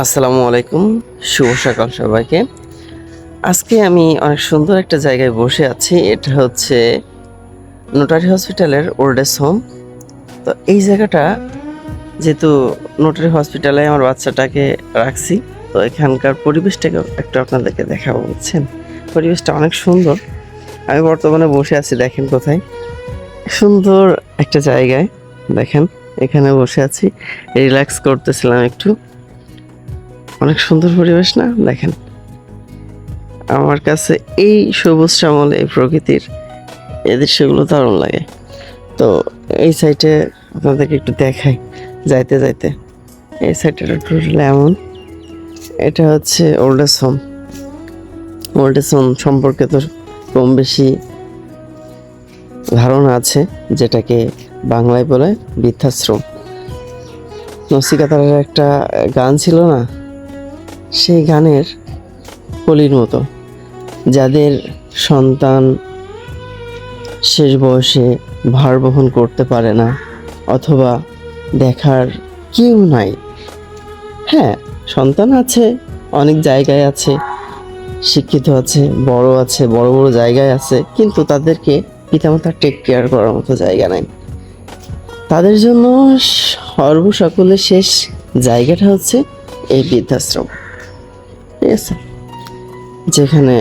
আসসালামু আলাইকুম, শুভ সকাল সবাইকে। আজকে আমি অনেক সুন্দর একটা জায়গায় বসে আছি। এটা হচ্ছে নোটারি হসপিটালের ওল্ড এজ হোম। তো এই জায়গাটা যেহেতু নোটারি হসপিটালে আমার বাচ্চাটাকে রাখছি, তো এখানকার পরিবেশটাকে একটু আপনাদেরকে দেখাবো, বুঝছেন? পরিবেশটা অনেক সুন্দর। আমি বর্তমানে বসে আছি, দেখেন কোথায়, সুন্দর একটা জায়গায়। দেখেন এখানে বসে আছি, রিল্যাক্স করতেছিলাম একটু। অনেক সুন্দর পরিবেশ না? দেখেন, আমার কাছে এই সবুজ শ্যামল এই প্রকৃতির এই দৃশ্যগুলো দারুণ লাগে। তো এই সাইডে আপনাদেরকে একটু দেখাই যাইতে যাইতে। এই সাইডটা টোটাল এমন, এটা হচ্ছে old age home. Old age home সম্পর্কে তো কম বেশি ধারণা আছে, যেটাকে বাংলায় বলে বৃদ্ধাশ্রম। নসিকাতারের একটা গান ছিল না, সেই গানের কলির মতো, যাদের সন্তান শেষ বয়সে ভার বহন করতে পারে না অথবা দেখার কেউ নাই। হ্যাঁ, সন্তান আছে, অনেক জায়গায় আছে, শিক্ষিত আছে, বড় বড় জায়গায় আছে, কিন্তু তাদেরকে পিতামাতা টেক কেয়ার করার মতো জায়গা নাই। তাদের জন্য সর্বসকলের শেষ জায়গাটা হচ্ছে এই বৃদ্ধাশ্রম। ঠিক আছে, যেখানে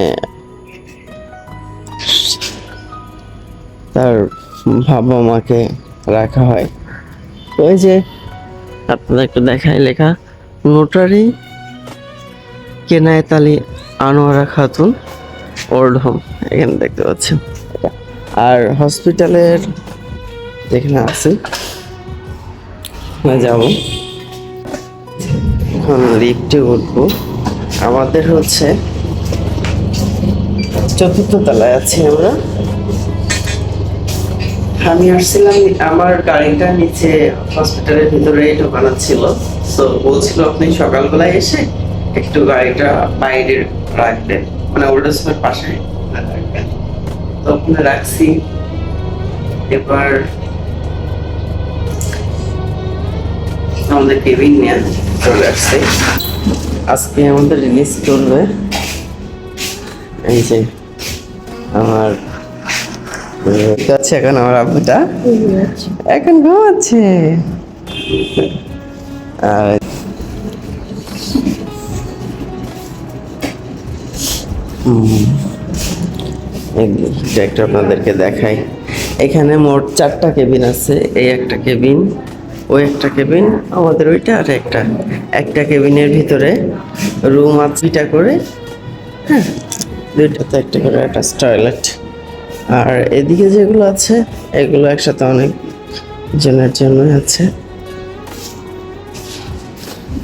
তার বাবা মাকে রাখা হয়। ওই যে আপনাদের একটু দেখায় লেখা, notary Kenayet Ali Anowara Khatun old home, এখানে দেখতে পাচ্ছেন। আর হসপিটালের যেখানে আছে যাব, এখন লিফটে উঠবো। আমাদের হচ্ছে 4th তলায় আছি আমরা। আমি আসছিলাম, আমার গাড়িটা নিচে হসপিটালের ভিতরেই ঢোকানো ছিল। তো বলছিল আপনি সকালবেলায় এসে একটু গাড়িটা বাইরে রাখবেন, মানে ওল্ড হোমের পাশে রাখবেন। তো ওখানে রাখছি। এবার আমাদের কেবিন নিয়ে চলে আসছে। আজকে আমাদের রিলিজ করবে এই যে আমার এখন আমার আব্বুটা এখন ঘুমাচ্ছে। আর একটা আপনাদেরকে দেখাই, এখানে মোট 4টা কেবিন আছে। এই একটা কেবিন, ওই একটা কেবিন, আমাদের ওইটা, আর একটা কেবিনের ভিতরে রুম আছে 2টা করে। হ্যাঁ, 2টাতে একটা করে অ্যাটাচ টয়লেট। আর এদিকে যেগুলো আছে এগুলো একসাথে অনেক জনের জন্য আছে।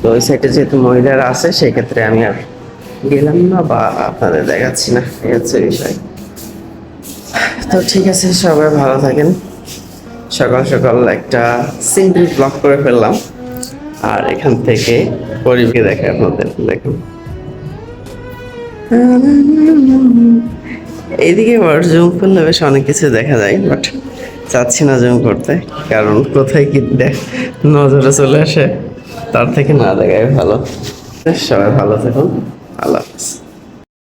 তো ওই সাইডে যেহেতু মহিলারা আছে, সেই ক্ষেত্রে আমি আর গেলাম না বা আপনাদের দেখাচ্ছি না, এই হচ্ছে বিষয়। তো ঠিক আছে, সবাই ভালো থাকেন। সকাল সকাল একটা সিম্পল ব্লগ করে ফেললাম, আর এখান থেকে পরিবেশকে দেখে আপনাদের দেখুন। এইদিকে আবার জুম করলে বেশ অনেক কিছু দেখা যায়, বাট চাচ্ছি না জুম করতে, কারণ কোথায় কি নজরে চলে আসে, তার থেকে না দেখাই ভালো। সবাই ভালো থাকুন, আল্লাহ হাফেজ।